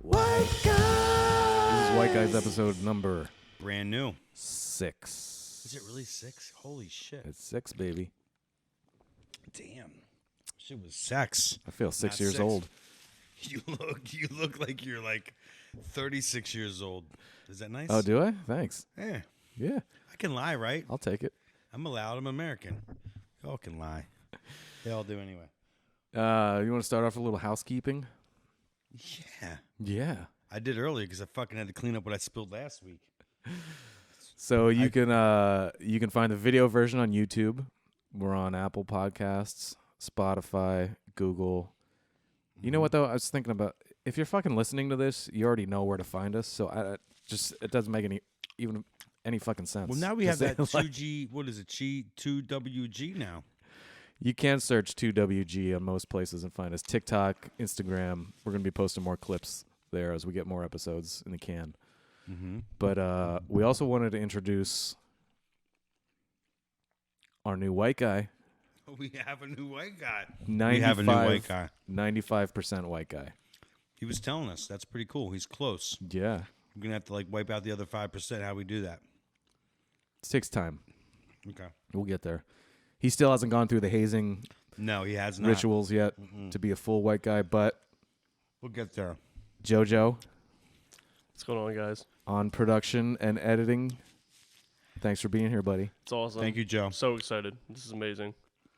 White Guys. This is White Guys episode number Brand new. 6. Is it really 6? Holy shit. It's 6, baby. Damn. Shit was sex. I feel 6 Not years 6. old. You look like you're like 36 years old. Is that nice? Oh, do I? Thanks. Yeah. Yeah, I can lie, right? I'll take it. I'm allowed. I'm American. Y'all can lie. They all do anyway. You want to start off with a little housekeeping? Yeah. Yeah. I did earlier because I fucking had to clean up what I spilled last week. So you can find the video version on YouTube. We're on Apple Podcasts, Spotify, Google. You know what though? I was thinking about if you're fucking listening to this, you already know where to find us. So it doesn't make any fucking sense. Well, now we to have say, that 2G. What is it? 2WG now. You can search 2WG on most places and find us. TikTok, Instagram. We're going to be posting more clips there as we get more episodes in the can. Mm-hmm. But we also wanted to introduce our new white guy. We have a new white guy. 95% white guy. He was telling us. That's pretty cool. He's close. Yeah. We're going to have to wipe out the other 5%. How we do that? It takes time. Okay. We'll get there. He still hasn't gone through the hazing No, he has not. rituals yet to be a full white guy, but We'll get there. JoJo What's going on, guys? on production and editing. Thanks for being here, buddy. It's awesome. Thank you, Joe. I'm so excited. This is amazing.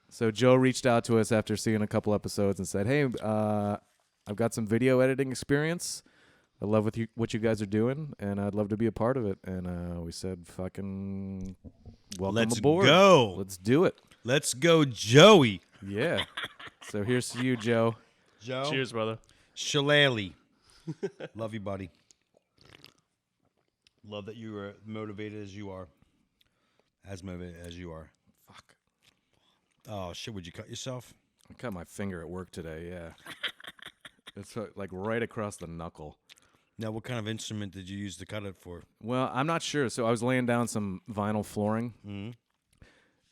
So Joe reached out to us after seeing a couple episodes and said, "Hey, I've got some video editing experience. I love what you guys are doing, and I'd love to be a part of it." And we said, "Fucking welcome Let's aboard. go. Let's do it." Let's go, Joey. Yeah. So here's to you, Joe. Joe. Cheers, brother. Shillelagh. Love you, buddy. Love that you are motivated as you are. As motivated as you are. Fuck. Oh, shit. Would you cut yourself? I cut my finger at work today. Yeah. It's like right across the knuckle. Now, what kind of instrument did you use to cut it for? Well, I'm not sure. So I was laying down some vinyl flooring. Mm-hmm.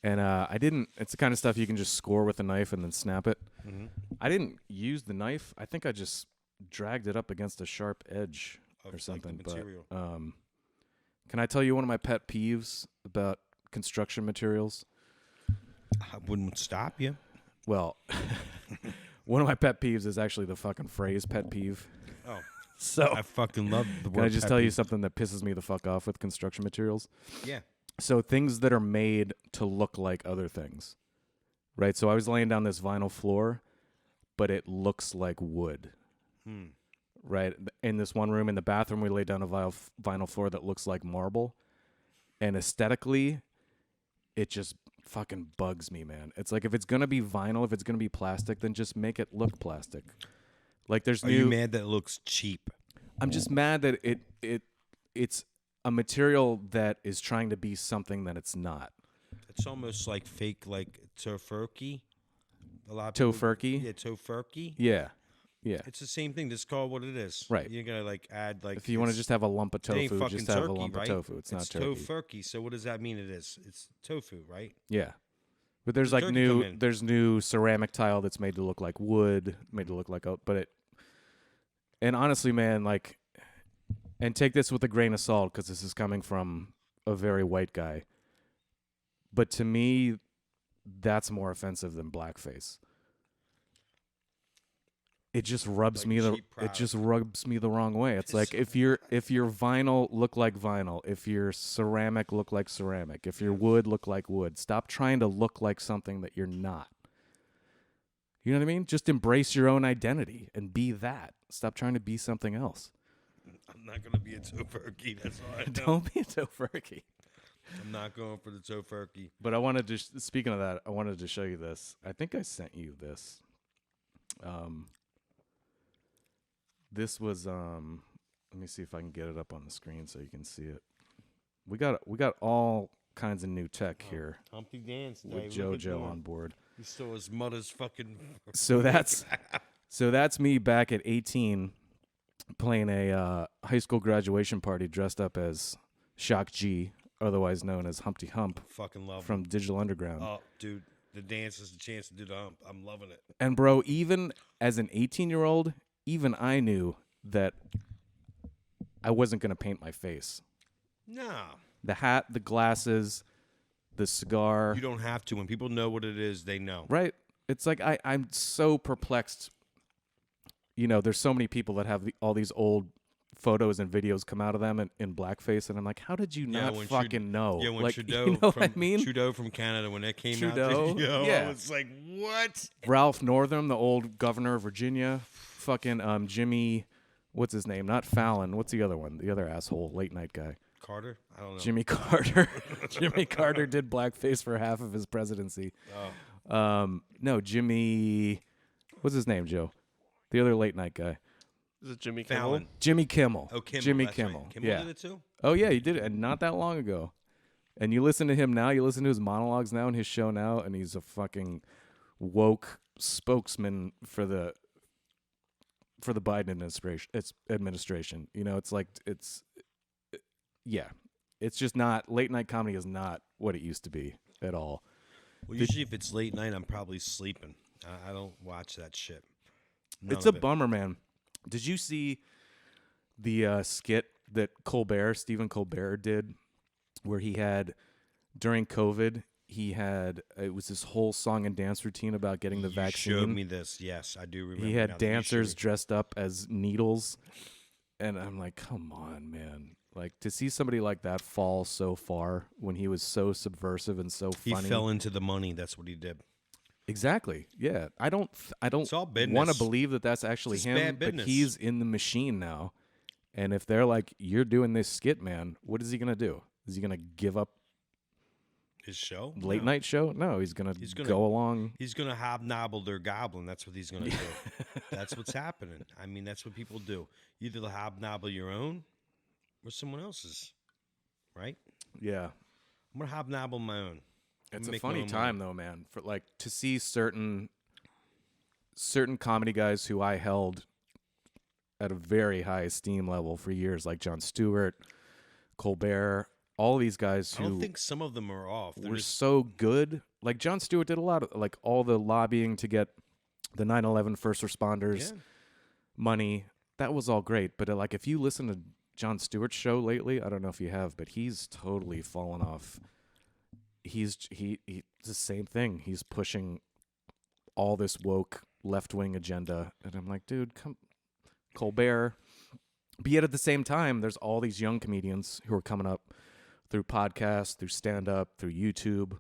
And I didn't. It's the kind of stuff you can just score with a knife and then snap it. Mm-hmm. I didn't use the knife. I think I just dragged it up against a sharp edge or something. Like the material. But can I tell you one of my pet peeves about construction materials? I wouldn't stop you. Well, one of my pet peeves is actually the fucking phrase "pet peeve." Oh, So I fucking love the word. can I just pet tell you peeve. something that pisses me the fuck off with construction materials? Yeah. So things that are made to look like other things, right? So I was laying down this vinyl floor, but it looks like wood, right? In this one room, in the bathroom, we laid down a vinyl floor that looks like marble. And aesthetically, it just fucking bugs me, man. It's like if it's going to be vinyl, if it's going to be plastic, then just make it look plastic. Like there's Are you mad that it looks cheap? I'm just mad that it's a material that is trying to be something that it's not. It's almost like fake, like tofurkey. A lot of people- Tofurkey? Yeah, tofurkey. Yeah. Yeah. It's the same thing. Just call it what it is. Right. You're gonna add like. If you want to just have a lump of it ain't tofu, fucking just have turkey, a lump right? of tofu. It's not turkey. Tofurkey. So what does that mean? It is. It's tofu, right? Yeah. But there's Does like turkey come in? there's new ceramic tile that's made to look like wood, made to look like and honestly, man, like, and take this with a grain of salt because this is coming from a very white guy. But to me, that's more offensive than blackface. It just rubs Like me cheap it just product. rubs me the wrong way. It's like if your vinyl look like vinyl, if your ceramic look like ceramic, if your wood look like wood, stop trying to look like something that you're not. You know what I mean? Just embrace your own identity and be that. Stop trying to be something else. I'm not gonna be a tofurkey. That's all I know. Don't be a tofurkey. I'm not going for the tofurkey. But I wanted to, speaking of that, I wanted to show you this. I think I sent you this. This was, let me see if I can get it up on the screen so you can see it. We got all kinds of new tech here Humpty Dance with Day. What we JoJo doing? on board. He stole his mother's fucking. So that's me back at 18 playing a high school graduation party dressed up as Shock G, otherwise known as Humpty Hump Fucking love from Digital Underground. Oh, dude, the dance is the chance to do the hump. I'm loving it. And bro, even as an 18-year-old, even I knew that I wasn't going to paint my face. No. The hat, the glasses, the cigar. You don't have to. When people know what it is, they know. Right? It's like I'm so perplexed. You know, there's so many people that have all these old photos and videos come out of them in blackface, and I'm like, how did you not fucking know? Yeah, when like, Trudeau, you know from, what I mean? Trudeau from Canada, when that came Trudeau, out, yeah. I was like, what? Ralph Northam, the old governor of Virginia, fucking Jimmy, what's his name? Not Fallon. What's the other one? The other asshole, late night guy. Carter? I don't know. Jimmy Carter. Jimmy Carter did blackface for half of his presidency. Oh. No, Jimmy, what's his name, Joe? The other late night guy. Is it Jimmy Fallon. Kimmel? Jimmy Kimmel. Oh, Kimmel. Jimmy that's Kimmel. Right. Kimmel yeah. did it too? Oh, yeah, he did it, and not that long ago. And you listen to him now, you listen to his monologues now and his show now, and he's a fucking woke spokesman for the Biden administration. You know, it's like yeah. It's just not, late night comedy is not what it used to be at all. Well, usually if it's late night, I'm probably sleeping. I don't watch that shit. It's a bummer, man. Did you see the skit that Stephen Colbert did, where he had, during COVID, it was this whole song and dance routine about getting the vaccine. You showed me this. Yes, I do remember. He had dancers dressed up as needles, and I'm like, come on, man. Like, to see somebody like that fall so far when he was so subversive and so funny. He fell into the money. That's what he did. Exactly. Yeah. I don't It's all business. want to believe that that's actually It's him, bad but business. he's in the machine now. And if they're like, you're doing this skit, man, what is he going to do? Is he going to give up His show? late No. night show? No, he's going to go along. He's going to hobnobble their goblin. That's what he's going to do. That's what's happening. I mean, that's what people do. You either hobnobble your own or someone else's, right? Yeah. I'm going to hobnobble my own. It's I'm a making funny my own time money. though, man, for like to see certain comedy guys who I held at a very high esteem level for years, like Jon Stewart, Colbert, all these guys I who don't think some of them are off. They're were just, so good. Like Jon Stewart did a lot of like all the lobbying to get the 9/11 first responders yeah. money. That was all great, but like if you listen to Jon Stewart's show lately, I don't know if you have, but he's totally fallen off. He's the same thing. He's pushing all this woke left-wing agenda, and I'm like, dude, come, Colbert. But yet at the same time, there's all these young comedians who are coming up through podcasts, through stand-up, through YouTube,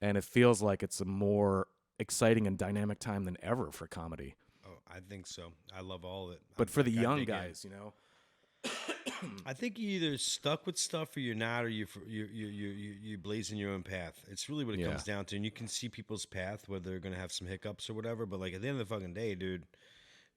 and it feels like it's a more exciting and dynamic time than ever for comedy. Oh, I think so. I love all of it. But for the I young dig in. guys, you know, I think you either stuck with stuff or you're not, or you're blazing your own path. It's really what it comes down to, and you can see people's path, whether they're gonna have some hiccups or whatever. But like at the end of the fucking day, dude,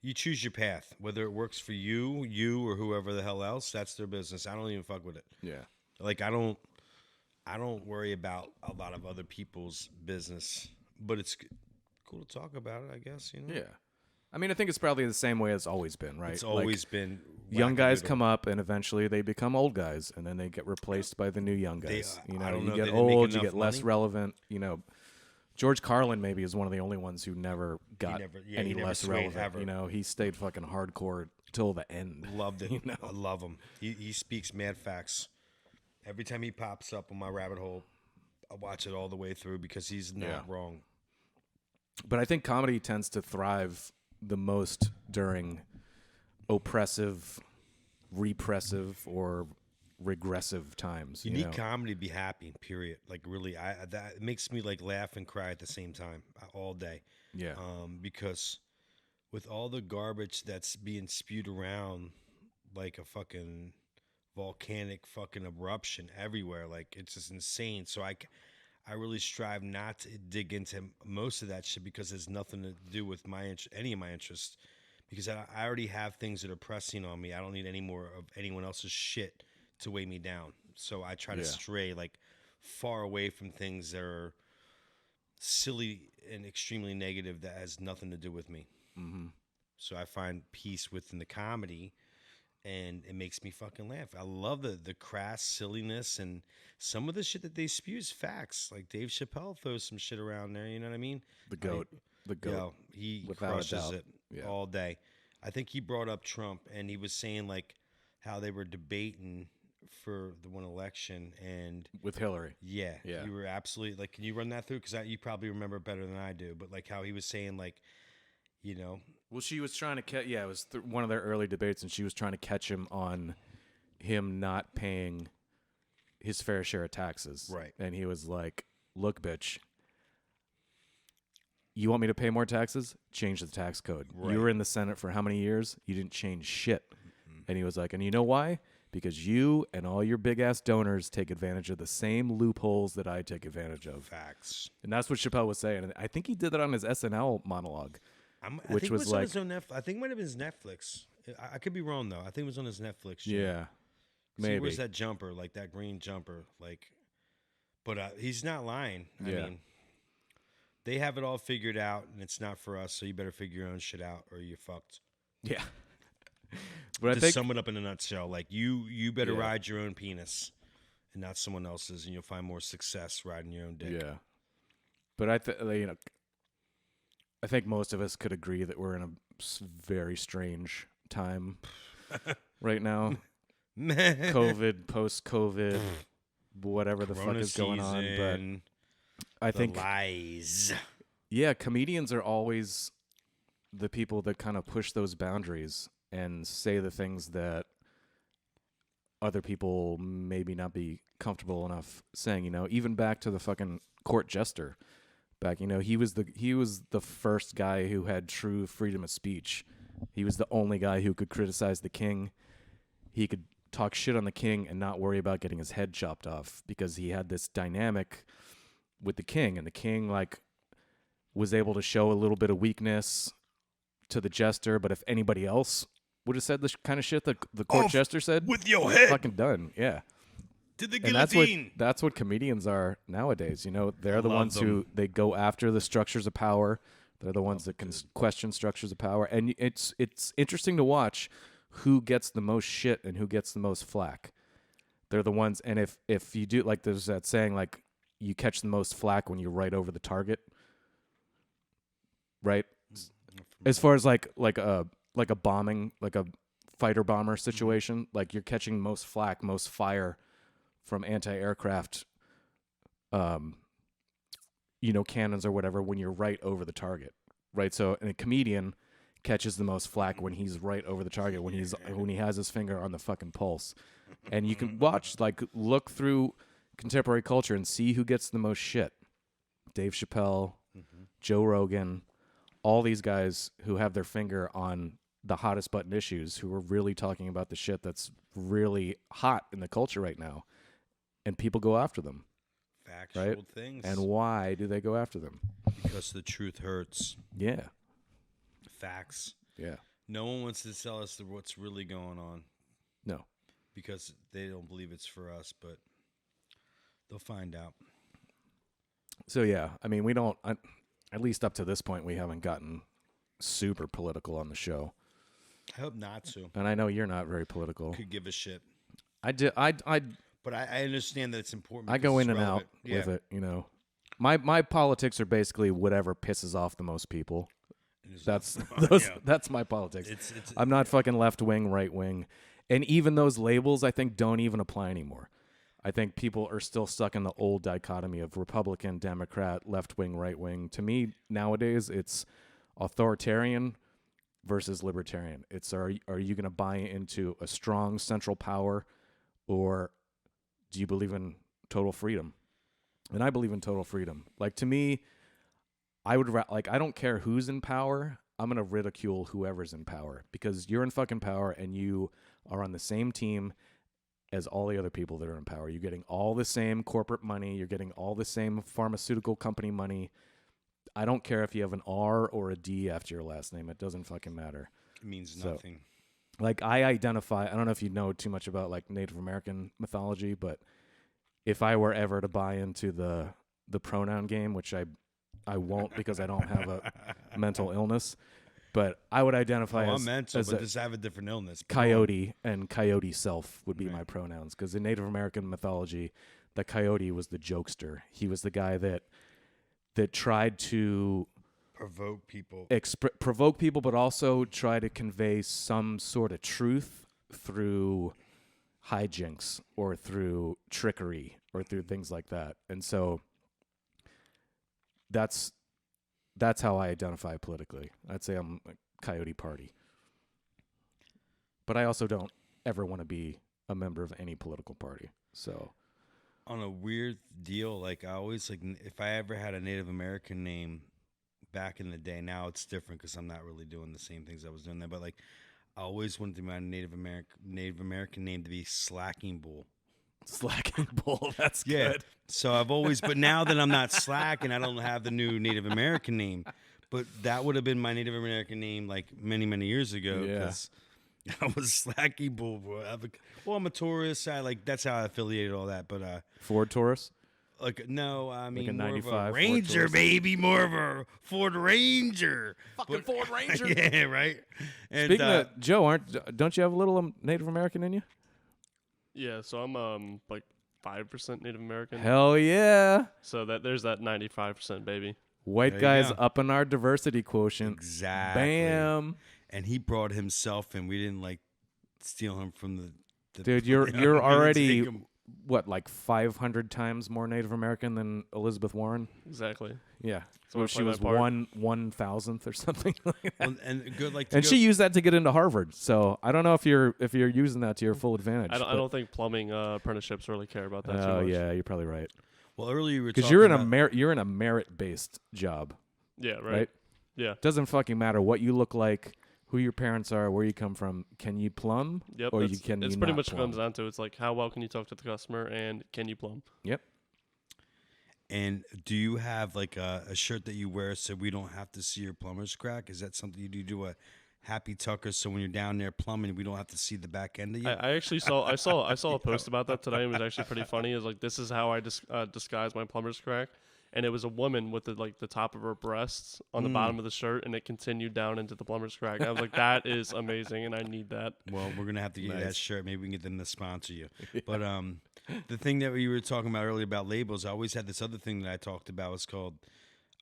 you choose your path, whether it works for you or whoever the hell else. That's their business. I don't even fuck with it. yeah. Like I don't worry about a lot of other people's business, but it's cool to talk about it, I guess. You know. Yeah. I mean, I think it's probably the same way it's always been, right? It's always been young guys wackadoodle. come up, and eventually they become old guys, and then they get replaced by the new young guys. I You know, don't you know, get they didn't make old, you enough get less money? relevant. You know, George Carlin maybe is one of the only ones who never got he any never less swayed relevant. ever. You know, he stayed fucking hardcore till the end. Loved it. You know? I love him. He speaks mad facts. Every time he pops up on my rabbit hole, I watch it all the way through because he's not wrong. But I think comedy tends to thrive the most during oppressive, repressive, or regressive times. You You need know? comedy to be happy. Period. Like really, that it makes me like laugh and cry at the same time all day. Yeah. Because with all the garbage that's being spewed around like a fucking volcanic fucking eruption everywhere, like it's just insane. So I really strive not to dig into most of that shit because it's nothing to do with any of my interests. Because I already have things that are pressing on me. I don't need any more of anyone else's shit to weigh me down. So I try to stray like far away from things that are silly and extremely negative that has nothing to do with me. Mm-hmm. So I find peace within the comedy, and it makes me fucking laugh. I love the crass silliness, and some of the shit that they spew is facts. Like Dave Chappelle throws some shit around there, you know what I mean? The goat. The goat. Yo, he without a crushes doubt. it Yeah. all day. I think he brought up Trump, and he was saying like how they were debating for the one election, and With Hillary. yeah, Yeah. you were absolutely like. Can you run that through? Because you probably remember better than I do. But like how he was saying, like, you know, Well, she was trying to catch. Yeah, it was one of their early debates, and she was trying to catch him on him not paying his fair share of taxes. Right. And he was like, "Look, bitch, you want me to pay more taxes? Change the tax code. Right. You were in the Senate for how many years? You didn't change shit." And he was like, "And you know why? Because you and all your big ass donors take advantage of the same loopholes that I take advantage of." facts. And that's what Chappelle was saying. And I think he did that on his SNL monologue. I Which think was it was like- on his own I think it might have been his Netflix. I could be wrong though. I think it was on his Netflix. Show. Yeah. 'Cause he Maybe. wears that jumper, like that green jumper, like. But he's not lying. I Yeah. mean, they have it all figured out, and it's not for us. So you better figure your own shit out, or you're fucked. Yeah. But I To think sum it up in a nutshell, like you better Yeah. ride your own penis, and not someone else's, and you'll find more success riding your own dick. Yeah. But I think most of us could agree that we're in a very strange time right now. COVID, post-COVID, whatever the fuck Corona is going on. But season, I the think, lies. yeah, comedians are always the people that kind of push those boundaries and say the things that other people maybe not be comfortable enough saying. You know, even back to the fucking court jester. Back, you know, he was the first guy who had true freedom of speech. He was the only guy who could criticize the king. He could talk shit on the king and not worry about getting his head chopped off because he had this dynamic with the king, and the king like was able to show a little bit of weakness to the jester, but if anybody else would have said the kind of shit that the court Off jester said, with your head fucking done. Yeah. to the And guillotine. that's what comedians are nowadays. You know, they're the love ones who them. they go after the structures of power. They're the ones that can question structures of power. And it's interesting to watch who gets the most shit and who gets the most flack. They're the ones, and if you do, like there's that saying, like you catch the most flack when you're right over the target. Right? As far as like a bombing, like a fighter bomber situation, like you're catching most flack, most fire from anti-aircraft cannons or whatever when you're right over the target, right? So and a comedian catches the most flack when he's right over the target, when he has his finger on the fucking pulse. And you can look through contemporary culture and see who gets the most shit. Dave Chappelle, Joe Rogan, all these guys who have their finger on the hottest button issues, who are really talking about the shit that's really hot in the culture right now. And people go after them. Factual Right? things. And why do they go after them? because the truth hurts. Yeah. Facts. Yeah. No one wants to tell us what's really going on No. because they don't believe it's for us, but they'll find out. So, yeah, I mean, at least up to this point, we haven't gotten super political on the show. I hope not to. And I know you're not very political. Could give a shit. But I understand that it's important. I because go it's in and out relevant. with Yeah. it, you know. My politics are basically whatever pisses off the most people. And it's- That's yeah. that's my politics. It's I'm not fucking left wing, right wing. And even those labels I think don't even apply anymore. I think people are still stuck in the old dichotomy of Republican, Democrat, left wing, right wing. To me, nowadays it's authoritarian versus libertarian. It's are you going to buy into a strong central power, or do you believe in total freedom? And I believe in total freedom. Like, to me, I would I don't care who's in power. I'm going to ridicule whoever's in power because you're in fucking power and you are on the same team as all the other people that are in power. You're getting all the same corporate money. You're getting all the same pharmaceutical company money. I don't care if you have an R or a D after your last name. It doesn't fucking matter. It means So- nothing. Like, I identify, I don't know if you know too much about like Native American mythology, but if I were ever to buy into the pronoun game, which I won't because I don't have a mental illness, but I would identify I'm as, mental, as but a just have a different illness. coyote, and coyote self would be Right. my pronouns. Because in Native American mythology, the coyote was the jokester. He was the guy that tried to Provoke people. provoke people, but also try to convey some sort of truth through hijinks or through trickery or through things like that. And so that's how I identify politically. I'd say I'm a Coyote Party. But I also don't ever want to be a member of any political party. So On a weird deal, like I always like if I ever had a Native American name back in the day. Now it's different because I'm not really doing the same things I was doing there. But like I always wanted my Native American name to be Slacking Bull. Slacking Bull, that's Yeah. good. So I've always, but now that I'm not slacking, I don't have the new Native American name. But that would have been my Native American name like many, many years ago. Yeah. Because I was Slacking Bull. Bro. I'm a tourist. I like that's how I affiliated all that. But Ford Taurus. like no, I mean a more of 95 a Ford Ranger, Taurus. baby, more of a Ford Ranger. Fucking Ford Ranger. Yeah, right. And Speaking of Joe, don't you have a little Native American in you? Yeah, so I'm like 5% Native American. Hell yeah. So there's that 95% baby. White There you guys go. up in our diversity quotient. exactly. Bam. And he brought himself, and we didn't like steal him from the Dude, you know, you're we didn't already take him. what, like 500 times more Native American than Elizabeth Warren? Exactly. Yeah. So So I she play my was part. 1,000th or something like that. Well, and good like to And go- she used that to get into Harvard. So I don't know if you're using that to your full advantage. I don't think plumbing apprenticeships really care about that too Oh much. yeah, you're probably right. well earlier you were Because talking you're in about, you're in a merit based job, Yeah, right. right? Yeah. Doesn't fucking matter what you look like, who your parents are, where you come from. Can you plumb? Yep. Or It's can pretty not much what it plumb? comes down to. It's like how well can you talk to the customer and can you plumb? Yep. and do you have like a shirt that you wear so we don't have to see your plumber's crack? Is that something you do a happy tucker so when you're down there plumbing we don't have to see the back end of you? I actually saw a post about that today. It was actually pretty funny. It's like this is how I disguise my plumber's crack, and it was a woman with the top of her breasts on the bottom of the shirt, and it continued down into the plumber's crack. I was like, that is amazing, and I need that. Well, we're gonna have to get you that Nice. shirt. Maybe we can get them to sponsor you. But the thing that you were talking about earlier about labels, I always had this other thing that I talked about. It's called.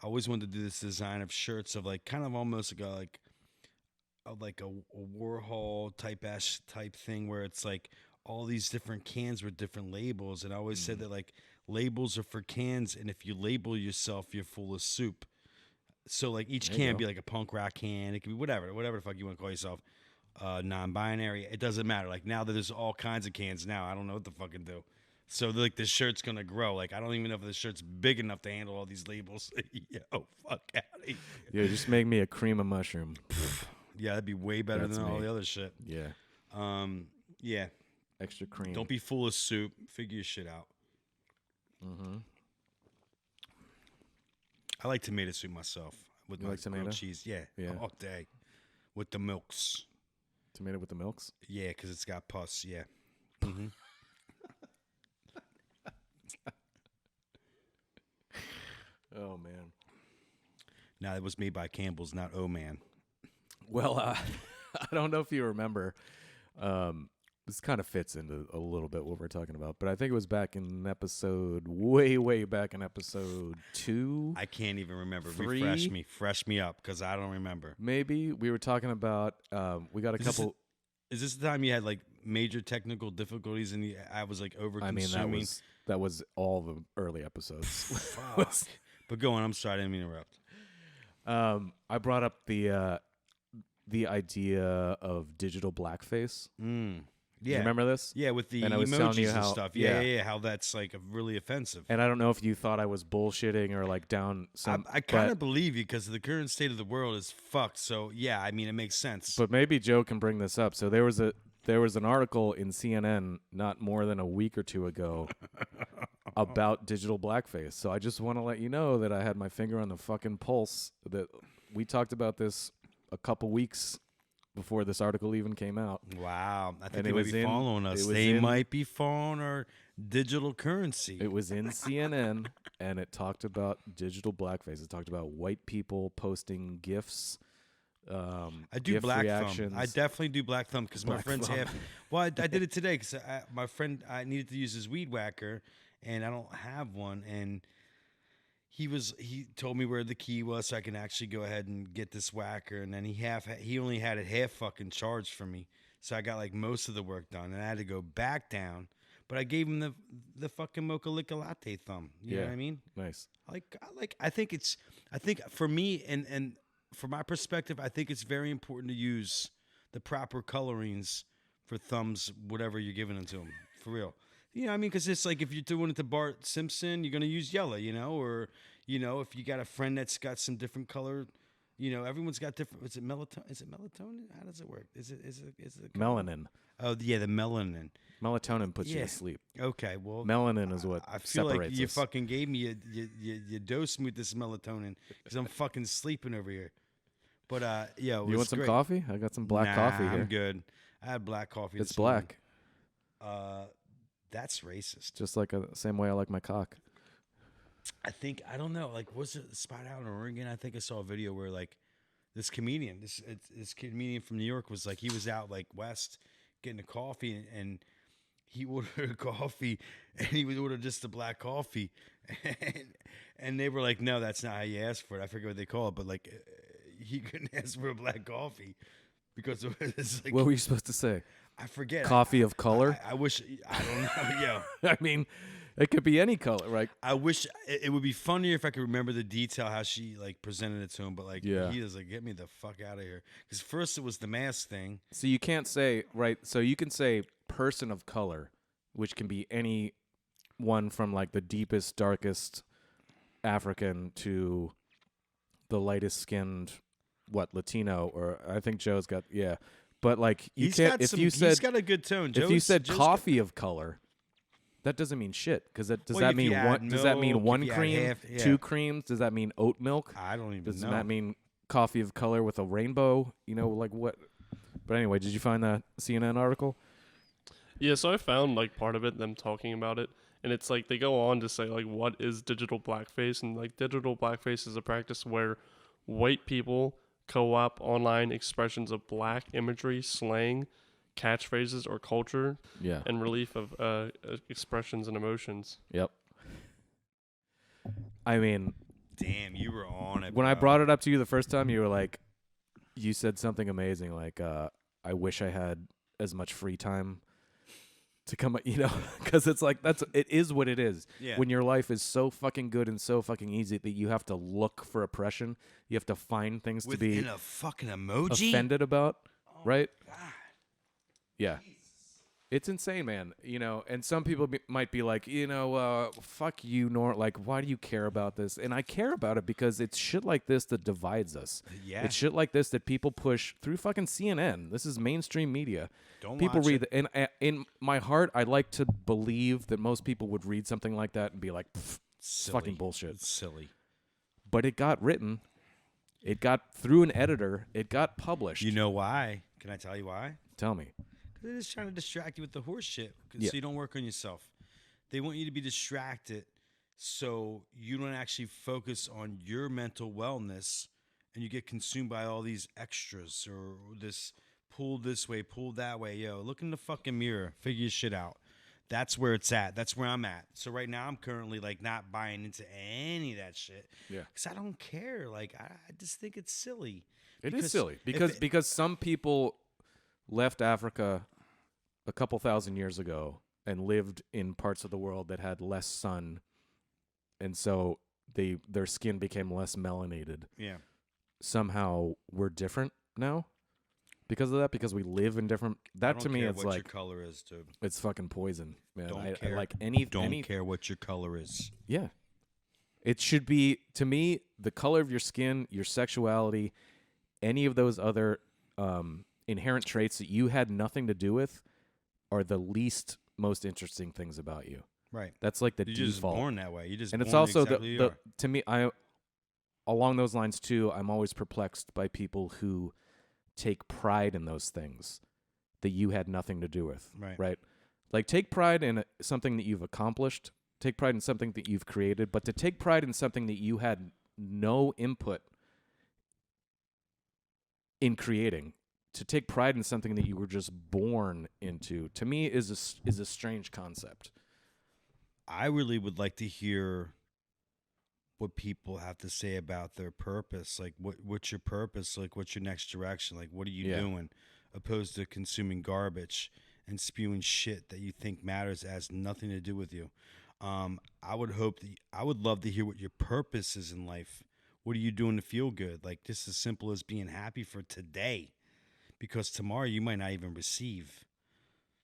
I always wanted to do this design of shirts of like kind of almost like a Warhol type thing where it's like all these different cans with different labels. And I always said that like labels are for cans, and if you label yourself, you're full of soup. So like each There you can go. be like a punk rock can. It can be whatever the fuck you want to call yourself. Non-binary. It doesn't matter. Like now that there's all kinds of cans now, I don't know what to fucking do. So like the shirt's gonna grow. Like I don't even know if the shirt's big enough to handle all these labels. Yo, fuck out of here. Yeah, just make me a cream of mushroom. Yeah, that'd be way better That's than all me. the other shit. Yeah. Yeah. Extra cream. Don't be full of soup. Figure your shit out. Mm-hmm. I like tomato soup myself with You my like tomato? grilled cheese. Yeah, Yeah. all day with the milks. Tomato with the milks. Yeah, because it's got pus. Yeah. Mm-hmm. Oh man. Now it was made by Campbell's, not Oh Man. Well, I don't know if you remember. This kind of fits into a little bit what we're talking about, but I think it was back in episode, way back in episode 2. I can't even remember. 3? Fresh me up, because I don't remember. Maybe we were talking about. We got a Is this couple. Is this the time you had like major technical difficulties and I was like over I mean, consuming? that was all the early episodes. Fuck. But go on. I'm sorry. I didn't mean to interrupt. I brought up the idea of digital blackface. Yeah. You remember this? Yeah, with the And I was emojis telling you and how- stuff. Yeah. How that's like really offensive. And I don't know if you thought I was bullshitting or like down some. I kind but- of believe you because the current state of the world is fucked. So yeah, I mean it makes sense. But maybe Joe can bring this up. So there was an article in CNN not more than a week or two ago about digital blackface. So I just want to let you know that I had my finger on the fucking pulse. That we talked about this a couple weeks before this article even came out. Wow, I think And they it might was be in- following us. it was They in- might be following our digital currency. It was in CNN, and it talked about digital blackface. It talked about white people posting GIFs. I do GIF black reactions. thumb. I definitely do black thumb because my Black friends thumb. have. Well, I did it today because my friend I needed to use his weed whacker, and I don't have one. And he told me where the key was so I can actually go ahead and get this whacker. And then he only had it half fucking charged for me. So I got like most of the work done, and I had to go back down. But I gave him the fucking mocha liquor latte thumb. You know what I mean? Nice. I think for me and from my perspective, I think it's very important to use the proper colorings for thumbs, whatever you're giving them to them. For real. You know what I mean? Because it's like if you're doing it to Bart Simpson, you're going to use yellow, or, if you got a friend that's got some different color, everyone's got different. Is it melatonin? How does it work? Is it Melanin. Oh, yeah, the melanin. Melatonin puts you to sleep. Okay, well, melanin is what I feel separates like you us. fucking gave me you dose me with this melatonin because I'm fucking sleeping over here. But you want some coffee? I got some black coffee here. I'm good. I had black coffee. It's black. That's racist. Just like the same way I like my cock. I don't know. Like, was it a spot out in Oregon? I think I saw a video where like this comedian from New York was like he was out like west getting a coffee and he ordered a coffee and he would order just the black coffee and they were like, no, that's not how you ask for it. I forget what they call it, but like he couldn't ask for a black coffee because it was like, what were you supposed to say? I forget. Coffee of color? I wish, I don't know. Yeah. I mean, it could be any color, right? I wish it would be funnier if I could remember the detail how she like presented it to him, but like he was like, get me the fuck out of here. Because first it was the mask thing. So you can't say, right? So you can say person of color, which can be any one from like the deepest, darkest African to the lightest skinned, Latino, or I think Joe's got, But like you can't, he's got a good tone. If you said coffee of color, that doesn't mean shit. Because does that mean one? Does that mean one cream, two creams? Does that mean oat milk? I don't even know. Does that mean coffee of color with a rainbow? Like what? But anyway, did you find that CNN article? Yeah, so I found like part of it, them talking about it, and it's like they go on to say like what is digital blackface, and like digital blackface is a practice where white people co-op online expressions of black imagery, slang, catchphrases, or culture, and relief of expressions and emotions. Yep. I mean, damn, you were on it. When I brought it up to you the first time, you were like, you said something amazing, like, I wish I had as much free time to come, because it's like, it is what it is. Yeah. When your life is so fucking good and so fucking easy that you have to look for oppression, you have to find things to be in a fucking emoji offended about, right? God. Yeah. It's insane, man. And some people might be like, fuck you, like, why do you care about this? And I care about it because it's shit like this that divides us. Yeah. It's shit like this that people push through fucking CNN. This is mainstream media. People read it. And in my heart, I like to believe that most people would read something like that and be like, it's fucking bullshit. It's silly. But it got written. It got through an editor. It got published. You know why? Can I tell you why? Tell me. They're just trying to distract you with the horse shit so you don't work on yourself. They want you to be distracted so you don't actually focus on your mental wellness and you get consumed by all these extras or this pull this way, pull that way. Yo, look in the fucking mirror, figure your shit out. That's where it's at. That's where I'm at. So right now I'm currently like not buying into any of that shit. Yeah. Because I don't care. Like I just think it's silly. It is silly because some people left Africa a couple thousand years ago and lived in parts of the world that had less sun, and so their skin became less melanated. Yeah. Somehow we're different now because of that, because we live in different. That to me, it's like your color is, dude. It's fucking poison, man. I like don't care what your color is. Yeah. It should be, to me, the color of your skin, your sexuality, any of those other inherent traits that you had nothing to do with are the least most interesting things about you. Right. That's like the You're default. just born that way. You just and it's born also exactly the to me, along those lines too, I'm always perplexed by people who take pride in those things that you had nothing to do with. Right. Like take pride in something that you've accomplished, take pride in something that you've created, but to take pride in something that you had no input in creating, to take pride in something that you were just born into, to me is a strange concept. I really would like to hear what people have to say about their purpose. Like what's your purpose? Like what's your next direction? Like what are you doing? opposed to consuming garbage and spewing shit that you think matters that has nothing to do with you. I would love to hear what your purpose is in life. What are you doing to feel good? Like, just as simple as being happy for today, because tomorrow you might not even receive.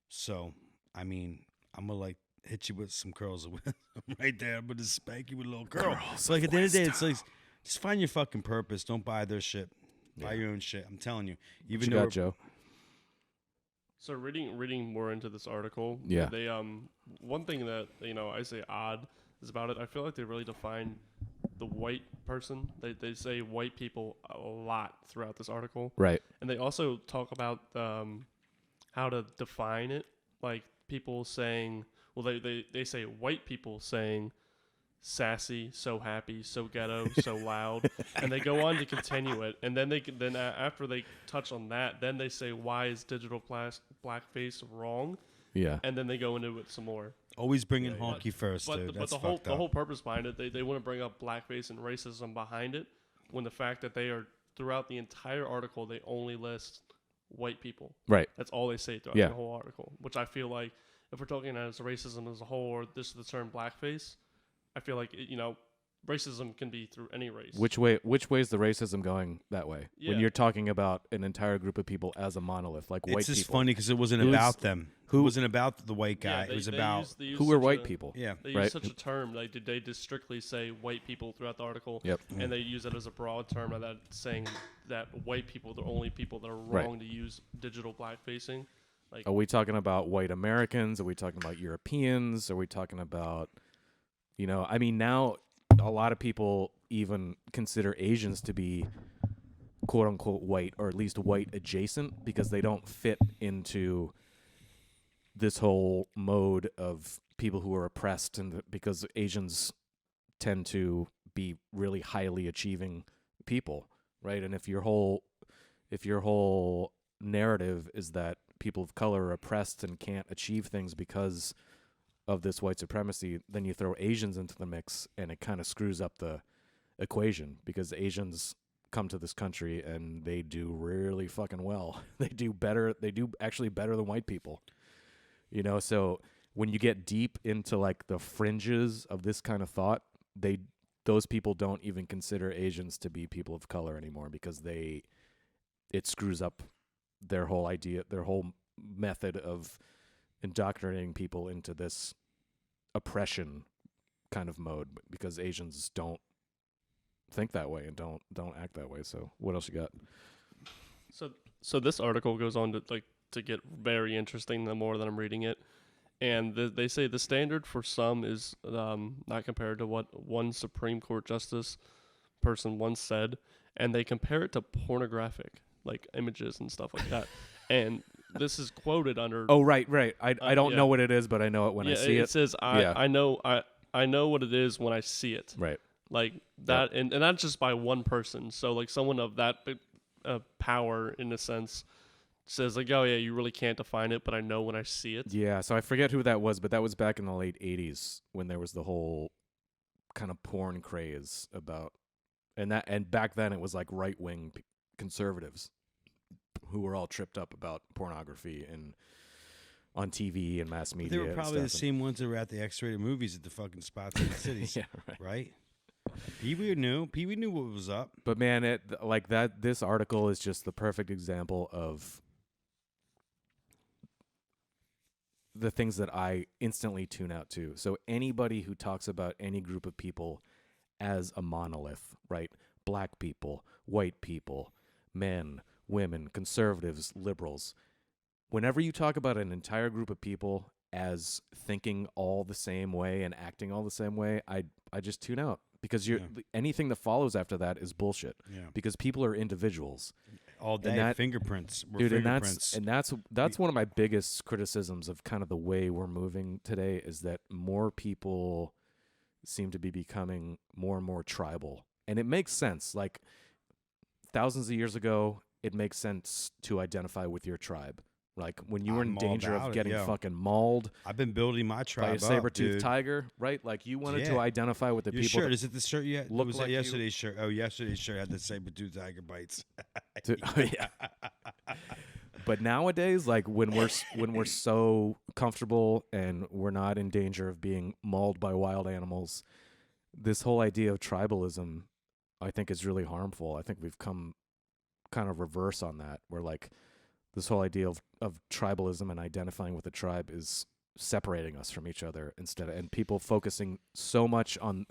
So, I mean, I'm gonna like hit you with some curls right there. I'm gonna spank you with a little curl. So like at the end of the day, it's like just find your fucking purpose. Don't buy their shit. Buy your own shit. I'm telling you. Even though Joe. So reading more into this article, yeah, they one thing that I say odd is about it. I feel like they really define the white person. They say white people a lot throughout this article, right? And they also talk about how to define it, like people saying, well, they say white people saying sassy, so happy, so ghetto, so loud, and they go on to continue it, and then after they touch on that, then they say, why is digital blackface wrong? Yeah, and then they go into it some more. Always bring in honky first, dude. But the whole purpose behind it, they want to bring up blackface and racism behind it, when the fact that they are throughout the entire article they only list white people. Right. That's all they say throughout the whole article, which I feel like if we're talking as racism as a whole, or this is the term blackface, I feel like racism can be through any race. Which way is the racism going that way? Yeah. When you're talking about an entire group of people as a monolith, like white people. It's just funny because it wasn't about them. It wasn't about the white guy. It was about who were white people. Yeah. They use such a term. Like, did they just strictly say white people throughout the article? Yep. And they use it as a broad term of that, saying that white people are the only people that are wrong to use digital blackfacing. Like, are we talking about white Americans? Are we talking about Europeans? Are we talking about, I mean, now a lot of people even consider Asians to be quote unquote white, or at least white adjacent, because they don't fit into this whole mode of people who are oppressed, and because Asians tend to be really highly achieving people, right? And if your whole narrative is that people of color are oppressed and can't achieve things because of this white supremacy, then you throw Asians into the mix, and it kind of screws up the equation, because Asians come to this country and they do really fucking well. They do better. They do actually better than white people. So when you get deep into like the fringes of this kind of thought, those people don't even consider Asians to be people of color anymore, because it screws up their whole idea, their whole method of indoctrinating people into this oppression kind of mode, because Asians don't think that way and don't act that way. So what else you got? So this article goes on to get very interesting the more that I'm reading it. And they say the standard for some is not compared to what one Supreme Court justice person once said, and they compare it to pornographic, like images and stuff like that. And this is quoted under. Oh, right. I don't know what it is, but I know it when I see it. It says I know what it is when I see it. Right. Like that, and that's just by one person. So like someone of that power, in a sense, says like, oh yeah, you really can't define it, but I know when I see it. Yeah. So I forget who that was, but that was back in the late 80s when there was the whole kind of porn craze about, and back then it was like right-wing conservatives who were all tripped up about pornography and on TV and mass media. They were probably the same ones that were at the X-rated movies at the fucking spots in the cities. Yeah, right? Pee-wee knew. Pee-wee knew what was up. But man, this article is just the perfect example of the things that I instantly tune out to. So anybody who talks about any group of people as a monolith, right? Black people, white people, men, women, conservatives, liberals. Whenever you talk about an entire group of people as thinking all the same way and acting all the same way, I just tune out, because anything that follows after that is bullshit. Yeah. Because people are individuals. All day, fingerprints. Dude, fingerprints. And that's one of my biggest criticisms of kind of the way we're moving today, is that more people seem to be becoming more and more tribal. And it makes sense. Like, thousands of years ago, it makes sense to identify with your tribe. Like when you were in danger of getting fucking mauled. I've been building my tribe by a saber-toothed tiger, right? Like you wanted to identify with the your people. Shirt. Is it the shirt you had? Was like that yesterday's shirt? Oh, yesterday's shirt had the saber-toothed tiger bites. Oh, yeah. But nowadays, like when we're so comfortable and we're not in danger of being mauled by wild animals, this whole idea of tribalism, I think, is really harmful. I think we've come kind of reverse on that, where like this whole idea of tribalism and identifying with a tribe is separating us from each other and people focusing so much on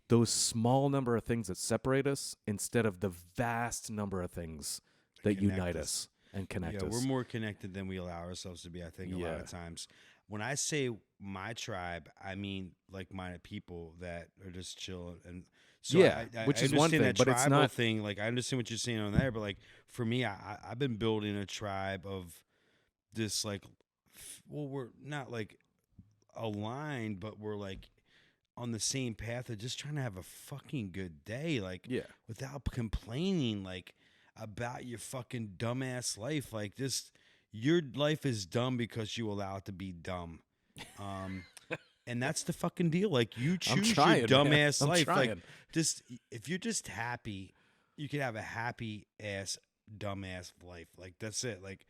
those small number of things that separate us instead of the vast number of things that unite us and connect us. Yeah, we're more connected than we allow ourselves to be, I think, a lot of times. When I say my tribe, I mean like-minded people that are just chill. And so which I is one thing, that but it's tribal not thing. Like, I understand what you're saying on there, but like for me, I've been building a tribe of this, like, well, we're not like aligned, but we're like on the same path of just trying to have a fucking good day, like, without complaining, like, about your fucking dumbass life. Like, this, your life is dumb because you allow it to be dumb. And that's the fucking deal. Like, you choose your dumbass life. Like, just, if you're just happy, you can have a happy ass dumbass life. Like, that's it. Like,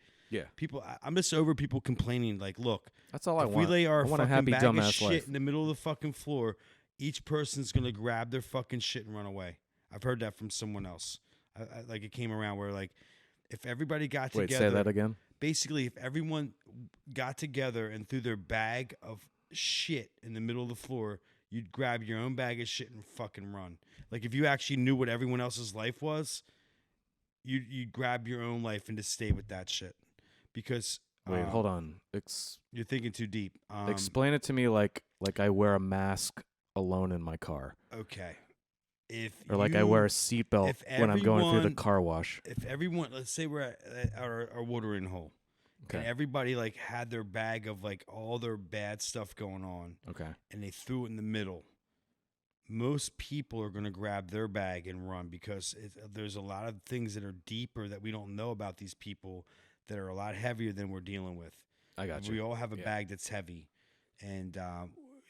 people, I'm just over people complaining. Like, look, that's all I want. If we lay our fucking happy, bag of shit life in the middle of the fucking floor, each person's gonna grab their fucking shit and run away. I've heard that from someone else. Like, it came around where, like, if everybody got together. Wait, say that again. Basically, if everyone got together and threw their bag of shit in the middle of the floor, you'd grab your own bag of shit and fucking run. Like, if you actually knew what everyone else's life was, you'd grab your own life and just stay with that shit. Because wait, hold on. You're thinking too deep. Explain it to me like I wear a mask alone in my car. Okay. Like I wear a seatbelt when I'm going through the car wash. If everyone, let's say we're at our watering hole, and everybody like had their bag of like all their bad stuff going on, and they threw it in the middle, most people are going to grab their bag and run because there's a lot of things that are deeper that we don't know about these people that are a lot heavier than we're dealing with. I got you. We all have a bag that's heavy, and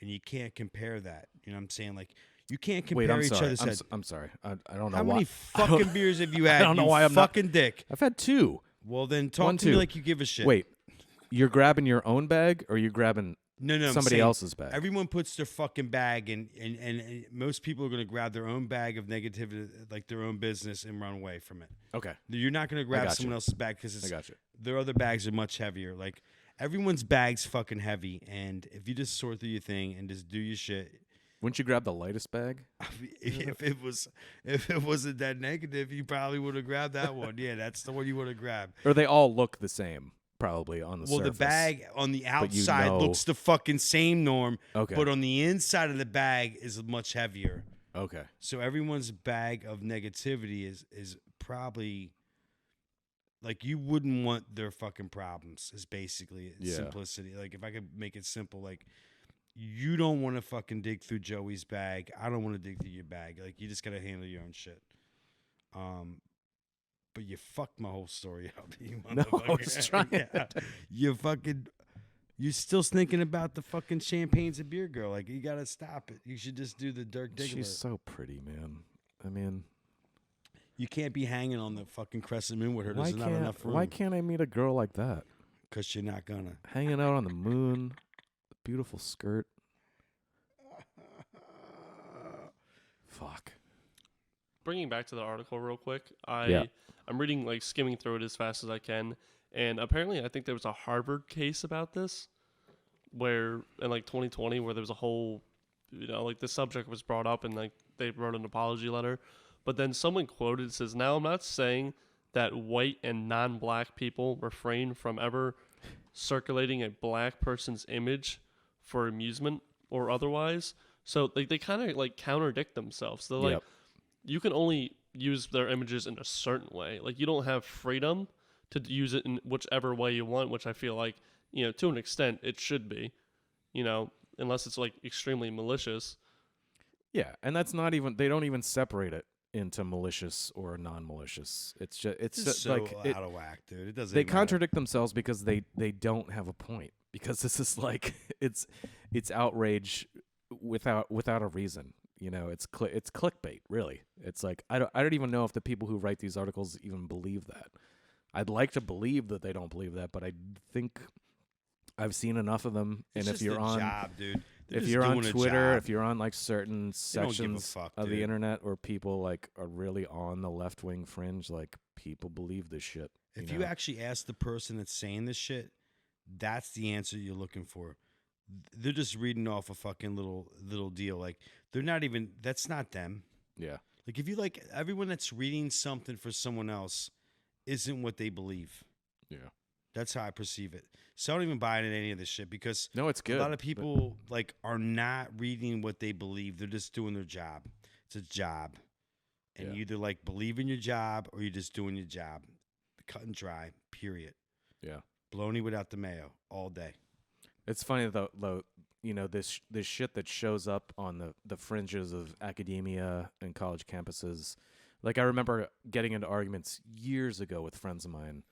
you can't compare that. You know what I'm saying? Like, you can't compare each other's heads. I'm sorry. I don't know How why. many fucking beers have you had? I don't know why I'm fucking dick. I've had 2. Well, then talk to me like you give a shit. Wait, you're grabbing your own bag or you're grabbing somebody else's bag? Everyone puts their fucking bag, and most people are going to grab their own bag of negativity, like their own business, and run away from it. Okay. You're not going to grab someone else's bag because their other bags are much heavier. Like, everyone's bag's fucking heavy, and if you just sort through your thing and just do your shit. Wouldn't you grab the lightest bag? If it wasn't that negative, you probably would have grabbed that one. Yeah, that's the one you would have grabbed. Or they all look the same, probably, on the surface. Well, the bag on the outside looks the fucking same, Norm. Okay. But on the inside of the bag is much heavier. Okay. So everyone's bag of negativity is probably, like, you wouldn't want their fucking problems, is basically simplicity. Like, if I could make it simple, like, you don't want to fucking dig through Joey's bag. I don't want to dig through your bag. Like, you just got to handle your own shit. But you fucked my whole story up. You no, I was trying. You're still thinking about the fucking champagnes and beer girl. Like, you got to stop it. You should just do the Dirk Diggler. She's so pretty, man. I mean, you can't be hanging on the fucking crescent moon with her. There's not enough room. Why can't I meet a girl like that? Because you're not gonna. Hanging out on the moon. Beautiful skirt. Fuck. Bringing back to the article real quick, I'm reading, like, skimming through it as fast as I can, and apparently I think there was a Harvard case about this, where in like 2020, where there was a whole, like, the subject was brought up and like they wrote an apology letter, but then someone quoted says, "Now I'm not saying that white and non-black people refrain from ever circulating a black person's image for amusement or otherwise." So like they kind of like contradict themselves. They're like, you can only use their images in a certain way. Like, you don't have freedom to use it in whichever way you want, which I feel like, to an extent it should be, unless it's like extremely malicious. Yeah, and that's not even, they don't even separate it into malicious or non-malicious. It's just so like out of whack, dude. It doesn't. They contradict themselves because they don't have a point. Because this is like it's outrage without a reason. It's clickbait, really. It's like I don't even know if the people who write these articles even believe that. I'd like to believe that they don't believe that, but I think I've seen enough of them. It's and just if you're a on job, dude. They're if just you're on doing a Twitter, job. if you're on like certain They don't give a sections fuck, of the dude. internet where people like are really on the left wing fringe, like people believe this shit. If know? you actually ask the person that's saying this shit, that's the answer you're looking for. They're just reading off a fucking little deal. Like they're not even. That's not them. Yeah. Like if you like everyone that's reading something for someone else, isn't what they believe. Yeah. That's how I perceive it. So I don't even buy into any of this shit because No, it's good. a lot of people like are not reading what they believe. They're just doing their job. It's a job, and Yeah. you either like believe in your job or you're just doing your job. Cut and dry. Period. Yeah. Bologna without the mayo all day. It's funny though, this shit that shows up on the fringes of academia and college campuses. Like I remember getting into arguments years ago with friends of mine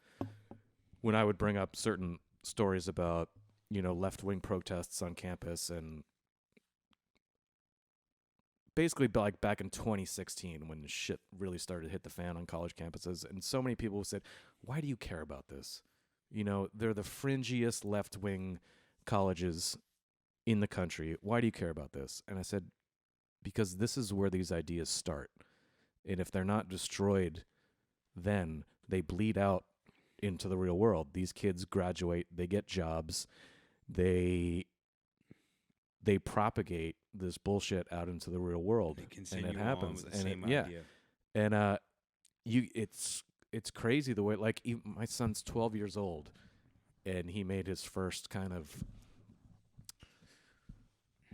when I would bring up certain stories about, left-wing protests on campus, and basically like back in 2016 when shit really started to hit the fan on college campuses, and so many people said, "Why do you care about this? They're the fringiest left-wing colleges in the country. Why do you care about this?" And I said, because this is where these ideas start. And if they're not destroyed, then they bleed out into the real world. These kids graduate, they get jobs, they propagate this bullshit out into the real world, They and continue it happens. on with the And same yeah, idea. and it's crazy the way, like, my son's 12 years old, and he made his first kind of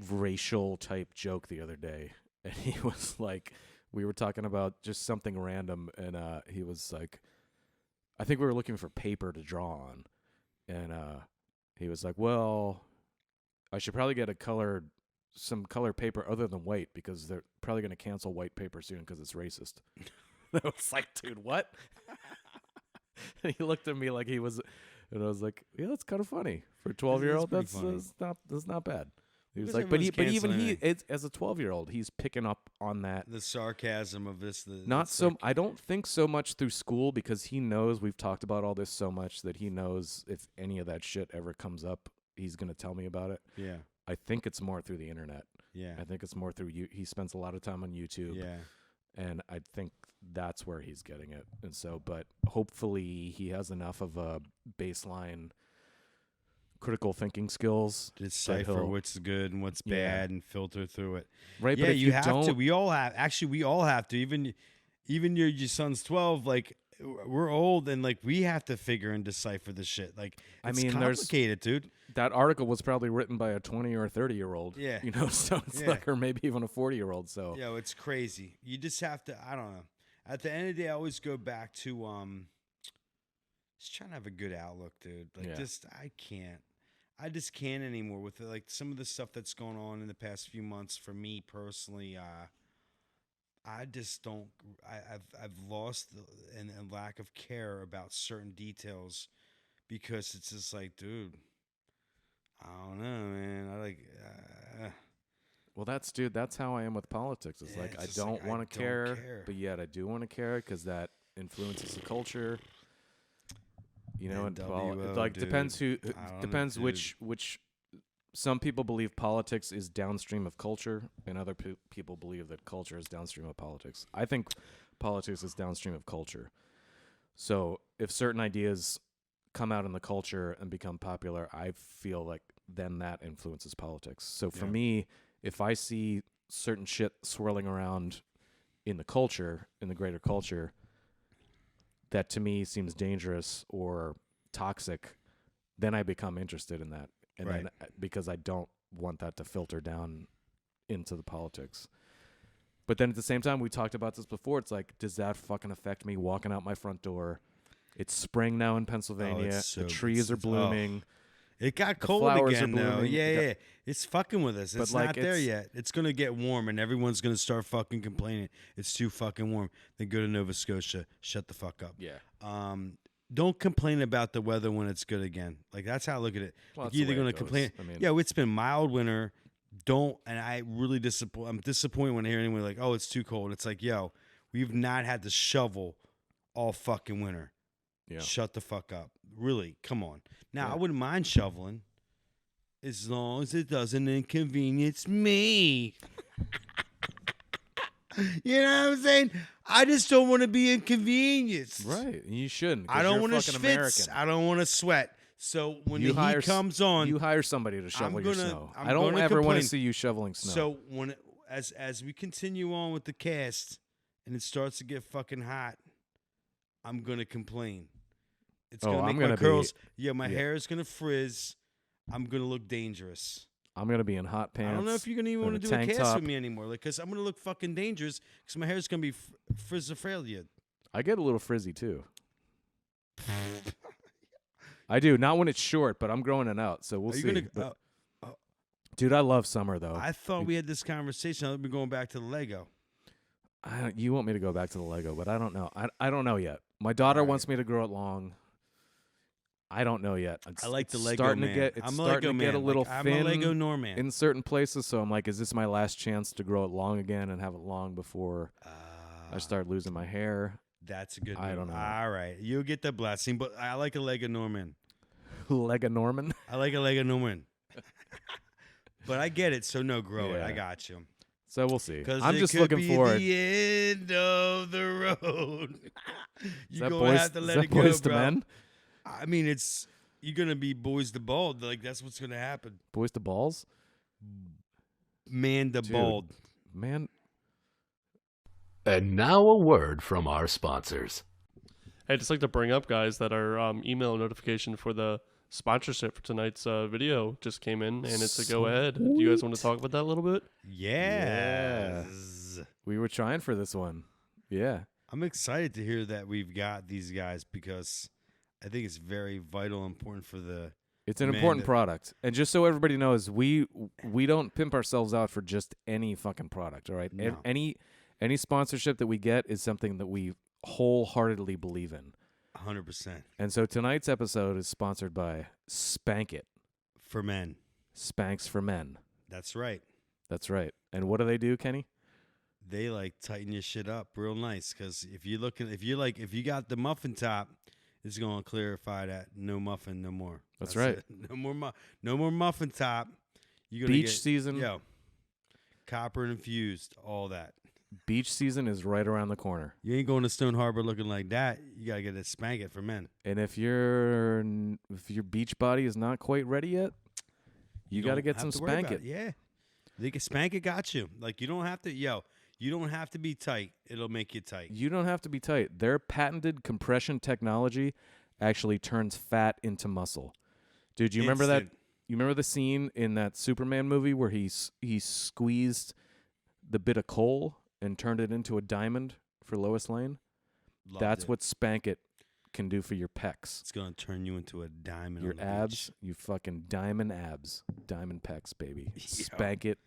racial type joke the other day, and he was like, we were talking about just something random, and he was like, I think we were looking for paper to draw on, and he was like, well, I should probably get some colored paper other than white, because they're probably going to cancel white paper soon because it's racist. I was like, dude, what? And he looked at me like he was, and I was like, yeah, that's kind of funny for a 12-year-old. pretty That's funny. not bad. He was Because like, but everyone's even canceling it. as a 12-year-old, he's picking up on that. The sarcasm of this. Not it's so. like- I don't think so much through school, because he knows we've talked about all this so much that he knows if any of that shit ever comes up, he's gonna tell me about it. yeah, I think it's more through the internet. yeah, I think it's more through you. He spends a lot of time on YouTube, yeah. and I think that's where he's getting it. And so, but hopefully he has enough of a baseline critical thinking skills. Decipher he'll- what's good and what's Yeah. bad and filter through it. Right? Yeah, but if you have to. don't, We all have. Actually, we all have to. Even your son's 12. Like we're old, and like we have to figure and decipher the shit. Like I it's mean, there's- complicated, dude. that article was probably written by a 20 or a 30-year-old. Yeah. So it's Yeah. like, or maybe even a 40-year-old. So Yo, it's crazy. You just have to. I don't know. At the end of the day, I always go back to just trying to have a good outlook, dude. Like Yeah. I just can't anymore with like some of the stuff that's going on in the past few months. For me personally, I just don't. I've lost and lack of care about certain details because it's just like, dude, I don't know, man. I like. well, that's how I am with politics. It's Yeah, like it's I just like, don't I want to don't care, care. but yet I do want to care because that influences the culture. And NWO, it like depends dude. who I don't know, depends dude. which. Some people believe politics is downstream of culture, and other people believe that culture is downstream of politics. I think politics is downstream of culture. So if certain ideas come out in the culture and become popular, I feel like then that influences politics. So for Yeah. me, if I see certain shit swirling around in the culture, in the greater culture, that to me seems dangerous or toxic, then I become interested in that. And Right. then because I don't want that to filter down into the politics. But then at the same time, we talked about this before. It's like, does that fucking affect me walking out my front door? It's spring now in Pennsylvania. so- the trees are it's- blooming. It got The cold flowers again, are though. blooming. Yeah, It got- yeah. It's fucking with us. But, It's like, not there it's- yet. It's gonna get warm, and everyone's gonna start fucking complaining. It's too fucking warm. Then go to Nova Scotia. Shut the fuck up. Yeah. Don't complain about the weather when it's good again. Like that's how I look at it. Well, Like, that's the you're either way gonna it goes. complain. I mean- Yeah, it's been mild winter. Don't, and I really I'm disappointed when I hear anyone like, "Oh, it's too cold." It's like, yo, we've not had to shovel all fucking winter. Yeah. Shut the fuck up. Really, come on. Now, Yeah. I wouldn't mind shoveling as long as it doesn't inconvenience me. You know what I'm saying? I just don't want to be inconvenienced. Right. You shouldn't. 'cause I don't you're want to fucking schwitz. American. I don't want to sweat. So when You the hire heat s- comes on, You hire somebody to shovel your gonna- snow. I'm I don't gonna ever want complain. to see you shoveling snow. so when as we continue on with the cast and it starts to get fucking hot, I'm gonna complain. It's gonna I'm make gonna my be- curls. My yeah. hair is gonna frizz. I'm gonna look dangerous. I'm gonna be in hot pants. I don't know if you're gonna even and want a to do a tank cast top. with me anymore, because I'm gonna look fucking dangerous because my hair's gonna be frizz-a-fralia. I get a little frizzy too. I do. Not when it's short, but I'm growing it out, so we'll Are you see. gonna? But- dude, I love summer though. I thought we had this conversation. I'll be going back to the Lego. You want me to go back to the Lego, but I don't know. I don't know yet. My daughter Alright. wants me to grow it long. I don't know yet. I like the it's Lego starting man. to get. It's I'm a starting Lego to get a man. little I'm thin a Lego Norman. in certain places. So I'm like, is this my last chance to grow it long again and have it long before I start losing my hair? That's a good. I don't know. All right, you'll get the blessing, but I like a Lego Norman. Lego Norman. I like a Lego Norman. But I get it. So no, grow it. I Yeah. got you. So we'll see. Because I'm it just could looking be forward. the end of the road. Is You're that gonna boys, have to is let that it go, boys to bro. men? I mean, you're gonna be boys to bald. Like that's what's gonna happen. Boys to balls? Man to Dude. bald. Man, And now a word from our sponsors. I'd just like to bring up, guys, that our email notification for the sponsorship for tonight's video just came in, and it's a go ahead. Do you guys want to talk about that a little bit? Yes. we were trying for this one. Yeah. I'm excited to hear that we've got these guys because I think it's very vital and important for the. It's an Man, important that- product. And just so everybody knows, we don't pimp ourselves out for just any fucking product, all right? No. Any sponsorship that we get is something that we wholeheartedly believe in. 100% And so tonight's episode is sponsored by Spank It. for men. Spanks for Men. That's right. That's right. And what do they do, Kenny? They like tighten your shit up real nice because if you got the muffin top, it's gonna clarify that no muffin no more. That's right. it. No more muffin top. You're gonna Beach get, season. Yo, copper infused, all that. Beach season is right around the corner. You ain't going to Stone Harbor looking like that. You gotta get a Spank It for men. And if your beach body is not quite ready yet, you got to don't get have some to worry Spank about It. Yeah, they can Spank It. Got you. Like you don't have to. You don't have to be tight. It'll make you tight. You don't have to be tight. Their patented compression technology actually turns fat into muscle. Dude, you remember that? Instant. You remember the scene in that Superman movie where he squeezed the bit of coal and turned it into a diamond for Lois Lane? Loved That's it. what Spank It can do for your pecs. It's gonna turn you into a diamond. Your on the abs, beach. you fucking diamond abs, diamond pecs, baby. Yo. Spank It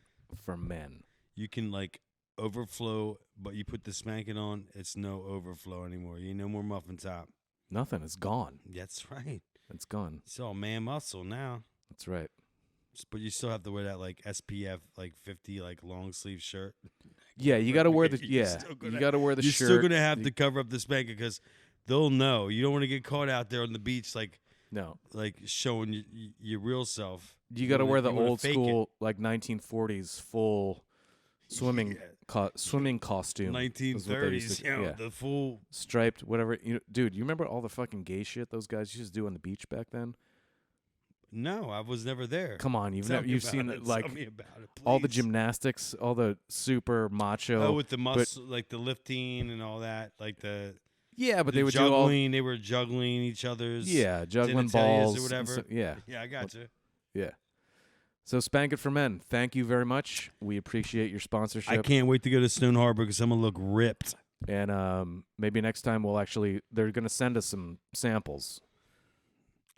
for men. You can like overflow, but you put the Spank It on. It's no overflow anymore. You ain't no more muffin top. Nothing. It's gone. That's right. It's gone. It's all man muscle now. That's right. But you still have to wear that like SPF like 50 like long sleeve shirt. Yeah, you got to wear the You're still gonna- you got to wear the You're shirt. still gonna have to cover up the Spank It because they'll know. You don't want to get caught out there on the beach like No. showing your real self. You got to wear the you wanna old fake it. school like 1940s full swimming Yeah. swimming costume. is what they used 1930s. to- Yeah, the full. striped whatever. Dude, you remember all the fucking gay shit those guys used to do on the beach back then? No, I was never there. Come on, you've Tell me you've about seen it. like Tell me about it, all the please. gymnastics, all the super macho. Oh, with the muscle, like the lifting and all that, like the yeah, but the they would do all juggling. They were juggling each other's. juggling genitalias balls or and whatever. so- yeah. Yeah, I got you. Yeah. So Spank It for Men. Thank you very much. We appreciate your sponsorship. I can't wait to go to Stone Harbor because I'm gonna look ripped. And maybe next time they're going to send us some samples.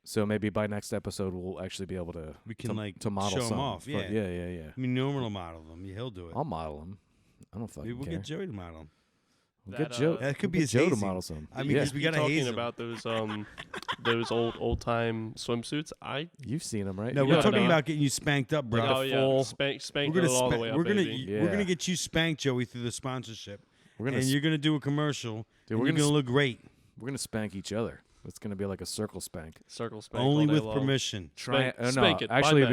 So maybe by next episode we'll actually be able to We can like to model show 'em some. off. But Yeah. yeah. I mean, Norman will model them. Yeah, he'll do it. I'll model them. I don't fucking Maybe we'll care. get Joey to model them. We'll That, get Joe. That could we'll be get his Joe to hazing. model some. I mean, yeah. 'cause we You're gotta haze talking 'em. about those old time swimsuits. You've seen them, right? No, You we're got talking no. about getting you spanked up, bro. Like a Oh yeah, full- spank we're it gonna all the spa- way up, we're gonna baby. Yeah. we're gonna get you spanked, Joey, through the sponsorship, We're gonna and s- you're gonna do a commercial. Dude, and we're you're gonna gonna look great. we're gonna spank each other. It's gonna be like a circle spank. Circle spank Only all day with long. permission. Spank- No, spank it by actually, men.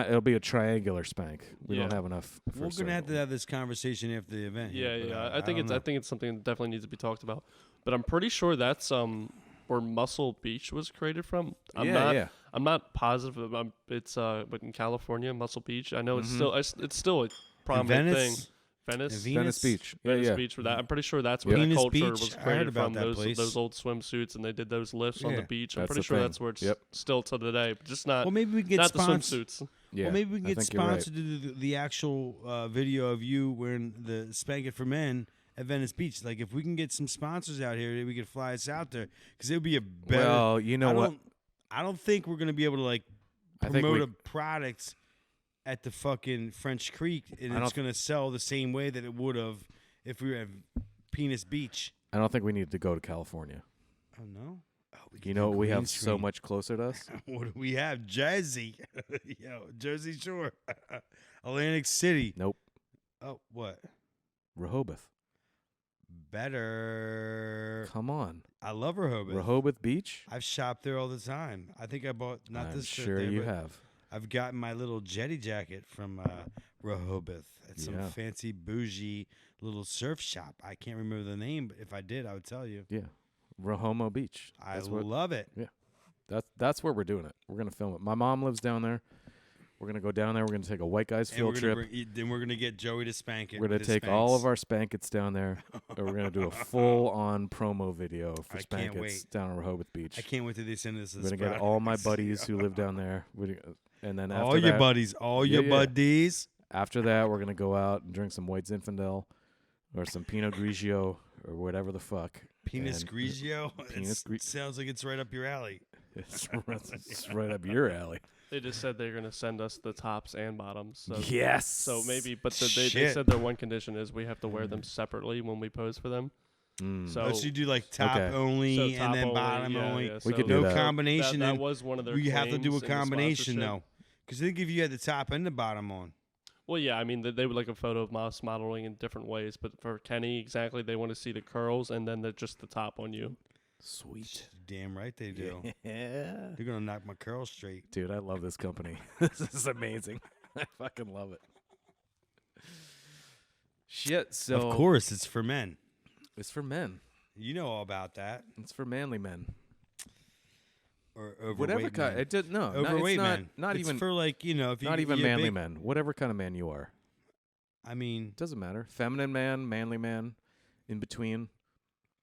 it'll be a triangular spank. We don't Yeah. have enough. For We're a gonna have to circle. have this conversation after the event. Yeah, here, but, yeah. I think don't I know. think it's something that definitely needs to be talked about. But I'm pretty sure that's where Muscle Beach was created from. I'm not positive. It's but in California, Muscle Beach. I know it's still a prominent thing. Venice? Venice. Venice Beach. Yeah, Venice yeah. Beach for that. I'm pretty sure that's where Venus that culture Beach? was I heard created about from. that place. Those old swimsuits, and they did those lifts on the Yeah. beach. I'm That's pretty the sure thing. that's where it's Yep. still to today, but just not Well, maybe we can get not the sponsored. swimsuits. Yeah. Well, maybe we can I get think you're right. sponsored to do the actual video of you wearing the Spank It for Men at Venice Beach. Like, if we can get some sponsors out here, we could fly us out there because it would be a better. Well, you know what? I don't think we're gonna be able to like I think promote we- a product at the fucking French Creek, and I it's don't- gonna sell the same way that it would have if we were at Penis Beach. I don't think we need to go to California. Oh no! Oh, we You could know do what we green have so screen. much closer to us? What do we have? Jersey, Jersey Shore, Atlantic City. Nope. Oh, what? Rehoboth. Better. Come on. I love Rehoboth. Rehoboth Beach? I've shopped there all the time. I think I bought not I'm this shirt sure there, you but have. I've gotten my little jetty jacket from Rehoboth at some Yeah. fancy bougie little surf shop. I can't remember the name, but if I did, I would tell you. Yeah. Rehomo Beach. I That's what, love it. that's where we're doing it. We're gonna film it. My mom lives down there. We're gonna go down there. We're gonna take a White Guys And field we're trip. gonna then we're gonna get Joey to spank it. We're gonna with his take all of Spanx. our Spankets down there, and we're gonna do a full-on promo video for I can't Spankets wait. down on Rehoboth Beach. I can't wait till they send us We're this. gonna get all my buddies who live down there, and then after all your that, buddies, all Yeah, your yeah. buddies. after that, we're gonna go out and drink some White Zinfandel, or some Pinot Grigio, or whatever the fuck. Penis And- Grigio. Penis Sounds like it's right up your alley. It's right up your alley. They just said they're gonna send us the tops and bottoms. So, Yes. So maybe, but they Shit. said their one condition is we have to wear them separately when we pose for them. Mm. So Oh, so you do like top Okay. only so and top then only, bottom yeah, only. yeah, We could so do No that. combination. That then was one of their. we have to do a claims in the combination sponsorship. though, because I think if you had the top and the bottom on. Well, yeah, I mean they would like a photo of us modeling in different ways, but for Kenny, exactly, they want to see the curls and then just the top on you. Sweet. Damn right they do. Yeah. They're gonna knock my curls straight. Dude, I love this company. This is amazing. I fucking love it. Shit. So Of course, it's for men. it's for men. You know all about that. It's for manly men. Or overweight Whatever men. kind. It did no. Overweight it's not, men. Not It's even. for like if you not even you're manly big- men. Whatever kind of man you are. I mean, Doesn't matter. Feminine man, manly man, in between.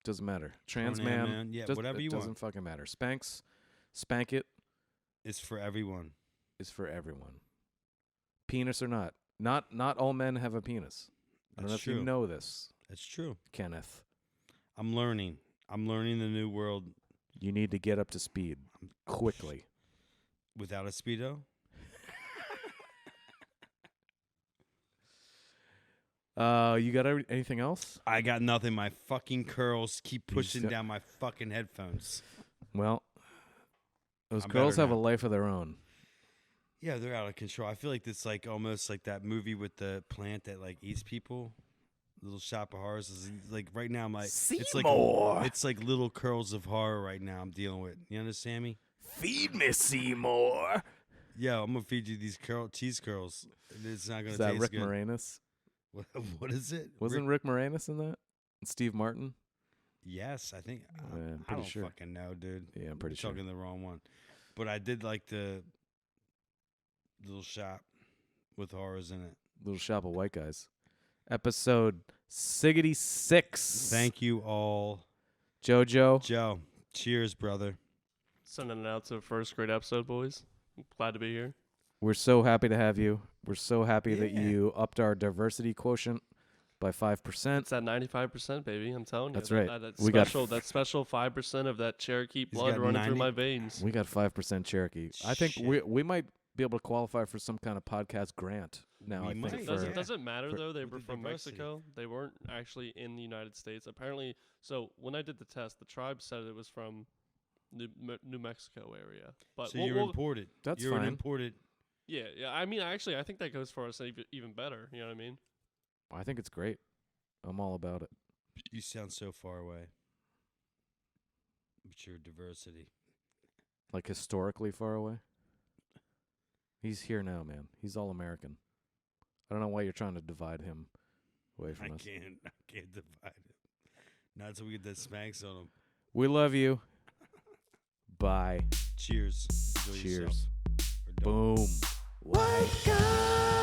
Doesn't matter. Trans Pronoun man. man, yeah, does- whatever it you want. doesn't fucking matter. Spank it it's for everyone. is for everyone. Penis or not. Not all men have a penis. I don't know That's if you true. know this, That's true. Kenneth. I'm learning. I'm learning the new world You need to get up to speed quickly. without a speedo. You got anything else? I got nothing. My fucking curls keep You pushing got- down my fucking headphones. Well, those I'm girls better have a now. life of their own. Yeah, they're out of control. I feel like it's like almost like that movie with the plant that like eats people. Little Shop of Horrors is like right now. I'm like Seymour. it's like little curls of horror right now. I'm dealing with. You understand me? Feed me, Seymour. Yo, I'm gonna feed you these cheese curls. It's not gonna Is that taste Rick good. Moranis? What is it? Wasn't Rick Moranis in that? And Steve Martin? Yes, I think. Yeah, I'm I pretty don't sure. fucking know, dude. Yeah, I'm pretty You're sure. talking the wrong one. But I did like the little shop with horrors in it. Little Shop of White Guys. Episode 66. Thank you all, JoJo. Joe. Cheers, brother. Sending it out to the first great episode, boys. I'm glad to be here. We're so happy to have you. We're so happy that Yeah. you upped our diversity quotient by 5%. It's at 95%, baby. I'm telling you. That's right. That We got special, that special 5% of that Cherokee He's blood got running 90 through my veins. We got 5% Cherokee. I think Shit. we might be able to qualify for some kind of podcast grant now. We I might. think Yeah. for, Doesn't matter for- though. They with were the from diversity. Mexico. They weren't actually in the United States. Apparently, so when I did the test, the tribe said it was from New Mexico area. But So we'll- you're we'll- imported. That's you're an fine. imported. yeah. I mean, actually, I think that goes for us even better. You know what I mean? I think it's great. I'm all about it. You sound so far away. Mature diversity. Like historically far away? He's here now, man. He's all American. I don't know why you're trying to divide him away from us. I can't divide it. Not until we get that smacks on him. We love you. Bye. Cheers. Enjoy yourself. Cheers. Or don't. Boom. White guy.